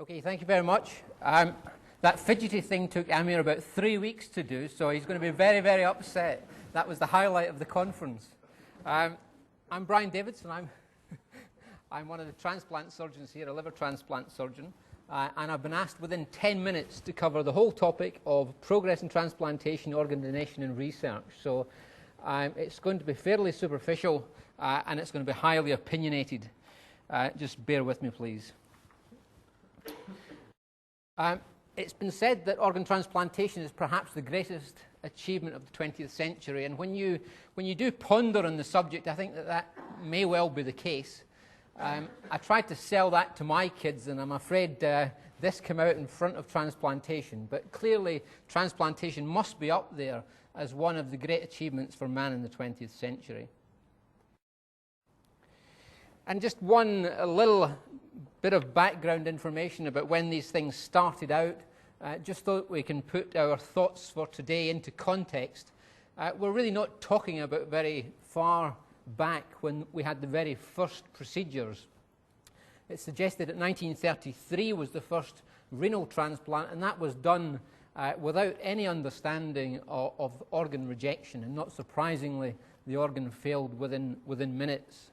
Okay, thank you very much. That fidgety thing took Amir about 3 weeks to do, so he's going to be very, very upset. That was the highlight of the conference. I'm Brian Davidson. I'm one of the transplant surgeons here, a liver transplant surgeon, and I've been asked within 10 minutes to cover the whole topic of progress in transplantation, organ donation, and research. So it's going to be fairly superficial, and it's going to be highly opinionated. Just bear with me, please. It's been said that organ transplantation is perhaps the greatest achievement of the 20th century, and when you do ponder on the subject, I think that may well be the case. I tried to sell that to my kids, and I'm afraid this came out in front of transplantation, but clearly transplantation must be up there as one of the great achievements for man in the 20th century. And just one little bit of background information about when these things started out, just so that we can put our thoughts for today into context. We're really not talking about very far back when we had the very first procedures. It's suggested that 1933 was the first renal transplant, and that was done without any understanding of organ rejection, and not surprisingly, the organ failed within minutes.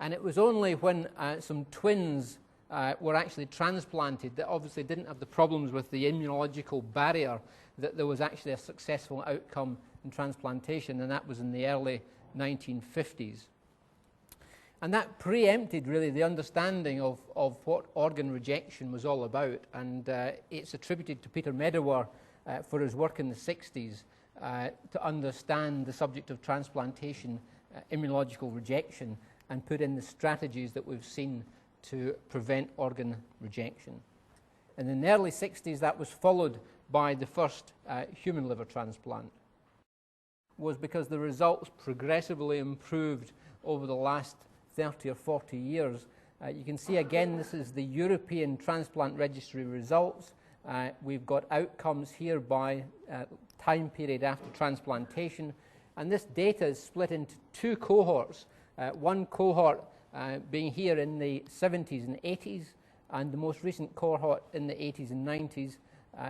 And it was only when some twins were actually transplanted that obviously didn't have the problems with the immunological barrier that there was actually a successful outcome in transplantation, and that was in the early 1950s. And that preempted really the understanding of what organ rejection was all about, and it's attributed to Peter Medawar for his work in the 60s to understand the subject of transplantation, immunological rejection, and put in the strategies that we've seen to prevent organ rejection. And in the early 60s, that was followed by the first human liver transplant. Was because the results progressively improved over the last 30 or 40 years. You can see again, this is the European Transplant Registry results. We've got outcomes here by time period after transplantation, and this data is split into two cohorts. One cohort being here in the 70s and 80s, and the most recent cohort in the 80s and 90s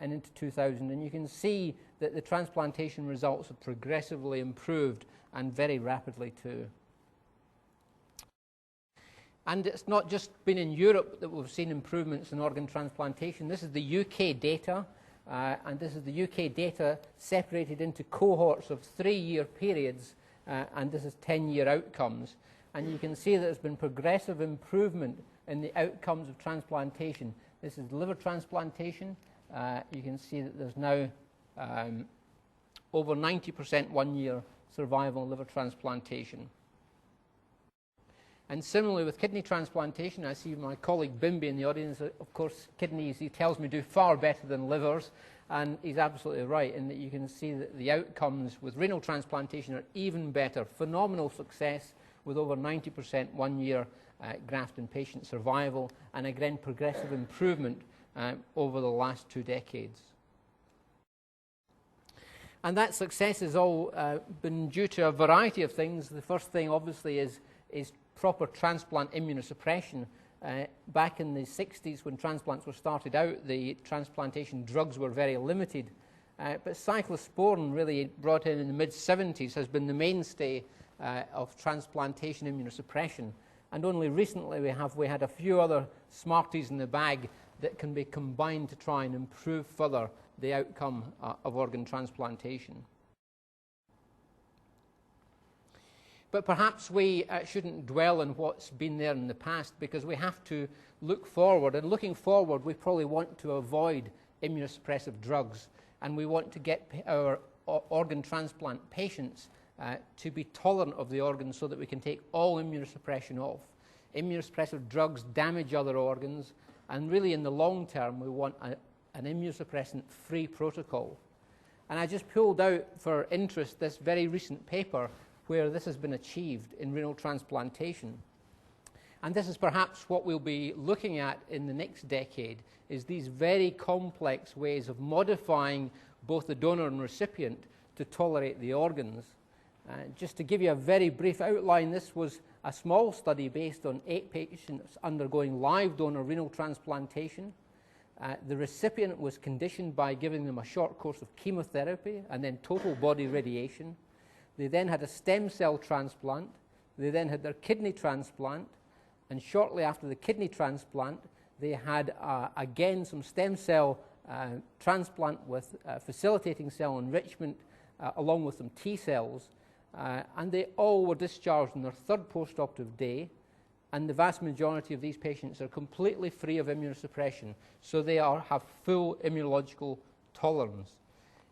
and into 2000. And you can see that the transplantation results have progressively improved, and very rapidly too. And it's not just been in Europe that we've seen improvements in organ transplantation. This is the UK data, and this is the UK data separated into cohorts of 3-year periods, and this is 10-year outcomes. And you can see that there's been progressive improvement in the outcomes of transplantation. This is liver transplantation. You can see that there's now over 90% 1-year survival in liver transplantation. And similarly with kidney transplantation, I see my colleague Bimby in the audience. Of course, kidneys, he tells me, do far better than livers, and he's absolutely right in that you can see that the outcomes with renal transplantation are even better. Phenomenal success with over 90% 1-year graft and patient survival, and again progressive improvement over the last 2 decades. And that success has all been due to a variety of things. The first thing obviously is proper transplant immunosuppression. Back in the 60s when transplants were started out, the transplantation drugs were very limited. But cyclosporin, really brought in the mid-70s, has been the mainstay of transplantation immunosuppression. And only recently we had a few other smarties in the bag that can be combined to try and improve further the outcome of organ transplantation. But perhaps we shouldn't dwell on what's been there in the past, because we have to look forward. And looking forward, we probably want to avoid immunosuppressive drugs, and we want to get our organ transplant patients to be tolerant of the organs so that we can take all immunosuppression off. Immunosuppressive drugs damage other organs, and really in the long term we want an immunosuppressant-free protocol. And I just pulled out for interest this very recent paper where this has been achieved in renal transplantation. And this is perhaps what we'll be looking at in the next decade, is these very complex ways of modifying both the donor and recipient to tolerate the organs. Just to give you a very brief outline, this was a small study based on 8 patients undergoing live donor renal transplantation. The recipient was conditioned by giving them a short course of chemotherapy and then total body radiation. They then had a stem cell transplant. They then had their kidney transplant. And shortly after the kidney transplant, they had, again, some stem cell transplant with facilitating cell enrichment along with some T cells. And they all were discharged on their third post-operative day. And the vast majority of these patients are completely free of immunosuppression, so they have full immunological tolerance.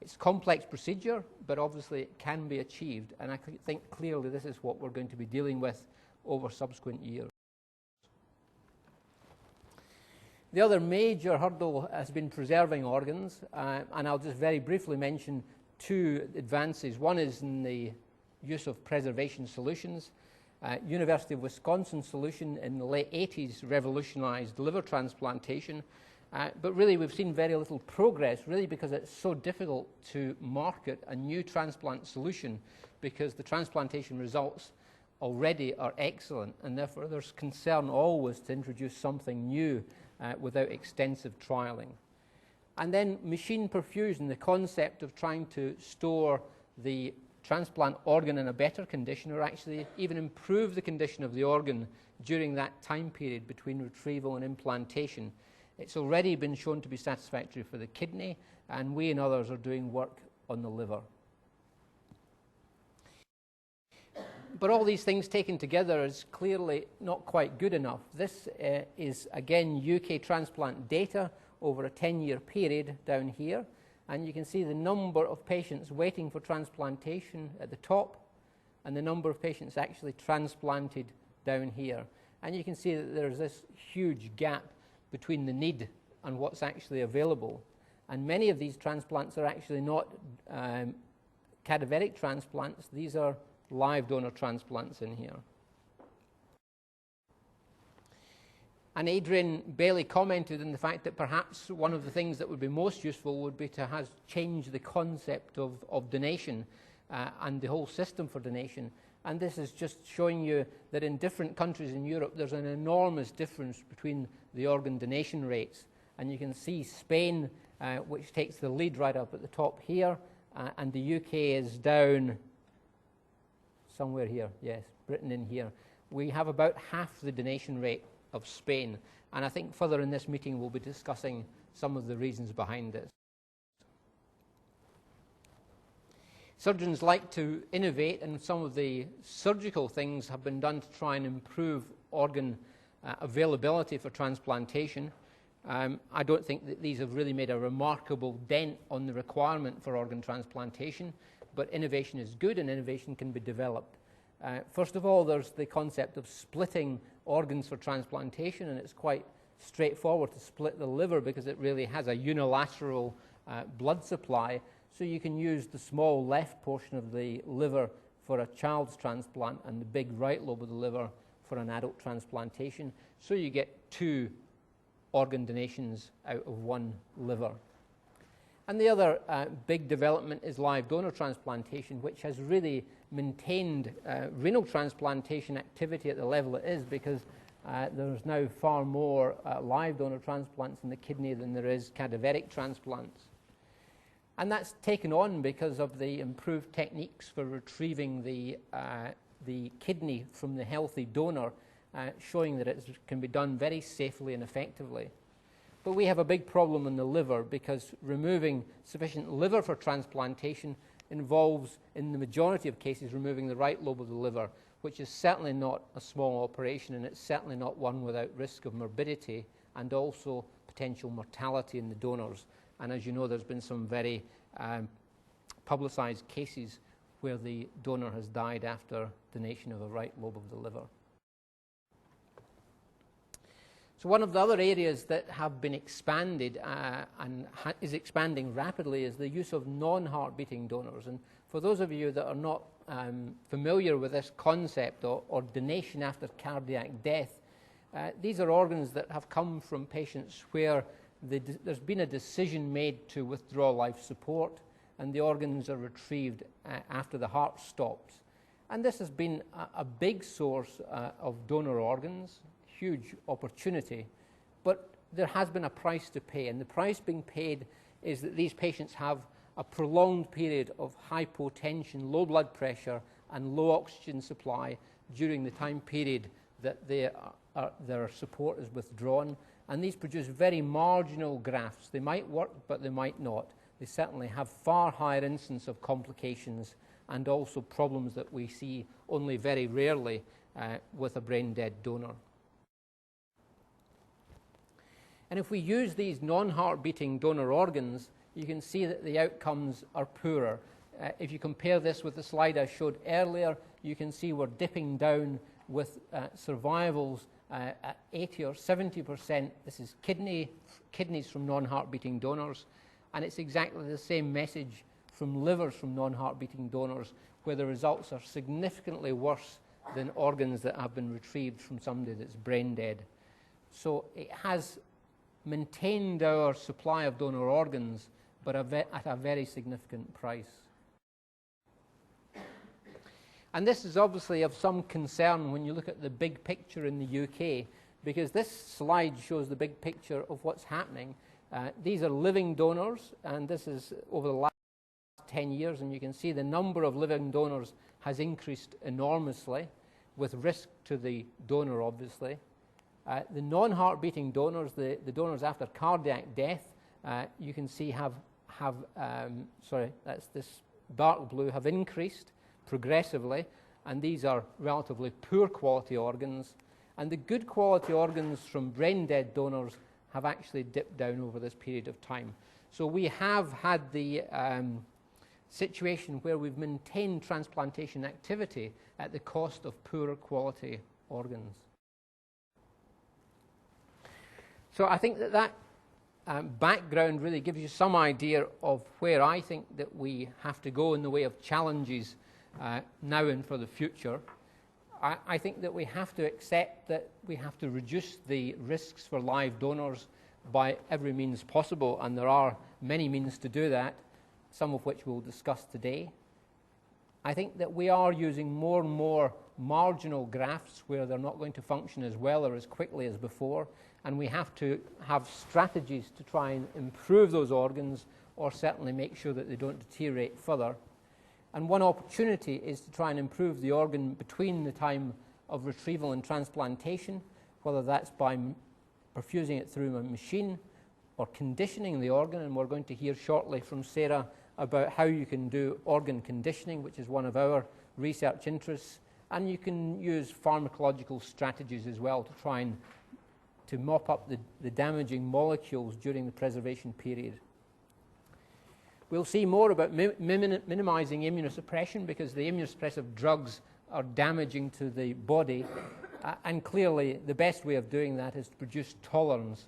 It's a complex procedure, but obviously it can be achieved, and I think clearly this is what we're going to be dealing with over subsequent years. The other major hurdle has been preserving organs, and I'll just very briefly mention two advances. One is in the use of preservation solutions. University of Wisconsin solution in the late 80s revolutionized liver transplantation, but really we've seen very little progress, really because it's so difficult to market a new transplant solution, because the transplantation results already are excellent, and therefore there's concern always to introduce something new without extensive trialing. And then machine perfusion, the concept of trying to store the transplant organ in a better condition, or actually even improve the condition of the organ during that time period between retrieval and implantation. It's already been shown to be satisfactory for the kidney, and we and others are doing work on the liver. But all these things taken together is clearly not quite good enough. This is, again, UK transplant data over a 10-year period down here. And you can see the number of patients waiting for transplantation at the top and the number of patients actually transplanted down here. And you can see that there's this huge gap between the need and what's actually available. And many of these transplants are actually not cadaveric transplants. These are live donor transplants in here. And Adrian Bailey commented on the fact that perhaps one of the things that would be most useful would be to change the concept of donation and the whole system for donation. And this is just showing you that in different countries in Europe, there's an enormous difference between the organ donation rates. And you can see Spain, which takes the lead right up at the top here, and the UK is down somewhere here, yes, Britain in here. We have about half the donation rate of Spain, and I think further in this meeting we'll be discussing some of the reasons behind this. Surgeons like to innovate, and some of the surgical things have been done to try and improve organ availability for transplantation. I don't think that these have really made a remarkable dent on the requirement for organ transplantation, but innovation is good and innovation can be developed. First of all, there's the concept of splitting organs for transplantation, and it's quite straightforward to split the liver because it really has a unilateral blood supply. So you can use the small left portion of the liver for a child's transplant and the big right lobe of the liver for an adult transplantation. So you get two organ donations out of one liver. And the other big development is live donor transplantation, which has really maintained renal transplantation activity at the level it is, because there's now far more live donor transplants in the kidney than there is cadaveric transplants. And that's taken on because of the improved techniques for retrieving the kidney from the healthy donor, showing that it can be done very safely and effectively. But we have a big problem in the liver, because removing sufficient liver for transplantation involves, in the majority of cases, removing the right lobe of the liver, which is certainly not a small operation, and it's certainly not one without risk of morbidity and also potential mortality in the donors. And as you know, there's been some very publicized cases where the donor has died after donation of a right lobe of the liver. So one of the other areas that have been expanded and is expanding rapidly is the use of non-heart-beating donors. And for those of you that are not familiar with this concept or donation after cardiac death, these are organs that have come from patients where there's been a decision made to withdraw life support, and the organs are retrieved after the heart stops. And this has been a big source of donor organs, huge opportunity, but there has been a price to pay, and the price being paid is that these patients have a prolonged period of hypotension, low blood pressure, and low oxygen supply during the time period that their support is withdrawn. And these produce very marginal grafts. They might work, but they might not. They certainly have far higher incidence of complications and also problems that we see only very rarely with a brain-dead donor. And if we use these non-heart-beating donor organs, you can see that the outcomes are poorer. If you compare this with the slide I showed earlier, you can see we're dipping down with survivals at 80 or 70%. This is kidneys from non-heart-beating donors. And it's exactly the same message from livers from non-heart-beating donors, where the results are significantly worse than organs that have been retrieved from somebody that's brain dead. So it has maintained our supply of donor organs, but at a very significant price. And this is obviously of some concern when you look at the big picture in the UK, because this slide shows the big picture of what's happening. These are living donors, and this is over the last 10 years, and you can see the number of living donors has increased enormously, with risk to the donor, obviously. The non-heart-beating donors, the donors after cardiac death, you can see that's this dark blue, have increased progressively, and these are relatively poor quality organs. And the good quality organs from brain-dead donors have actually dipped down over this period of time. So we have had the situation where we've maintained transplantation activity at the cost of poorer quality organs. So I think that background really gives you some idea of where I think that we have to go in the way of challenges now and for the future. I think that we have to accept that we have to reduce the risks for live donors by every means possible, and there are many means to do that, some of which we'll discuss today. I think that we are using more and more marginal grafts where they're not going to function as well or as quickly as before, and we have to have strategies to try and improve those organs, or certainly make sure that they don't deteriorate further. And one opportunity is to try and improve the organ between the time of retrieval and transplantation, whether that's by perfusing it through a machine or conditioning the organ. And we're going to hear shortly from Sarah about how you can do organ conditioning, which is one of our research interests. And you can use pharmacological strategies as well to try and to mop up the damaging molecules during the preservation period. We'll see more about minimizing immunosuppression, because the immunosuppressive drugs are damaging to the body, and clearly the best way of doing that is to produce tolerance.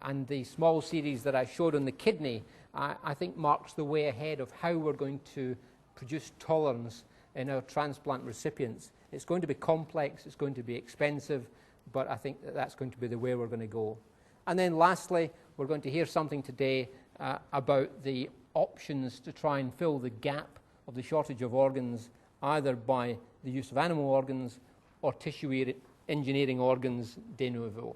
And the small series that I showed on the kidney, I think marks the way ahead of how we're going to produce tolerance in our transplant recipients. It's going to be complex, it's going to be expensive, but I think that that's going to be the way we're going to go. And then lastly, we're going to hear something today about the options to try and fill the gap of the shortage of organs, either by the use of animal organs or tissue engineering organs de novo.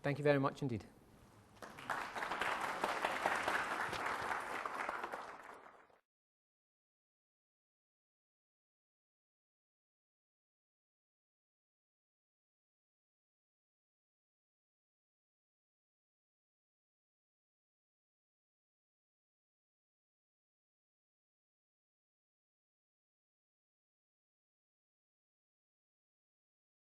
Thank you very much indeed.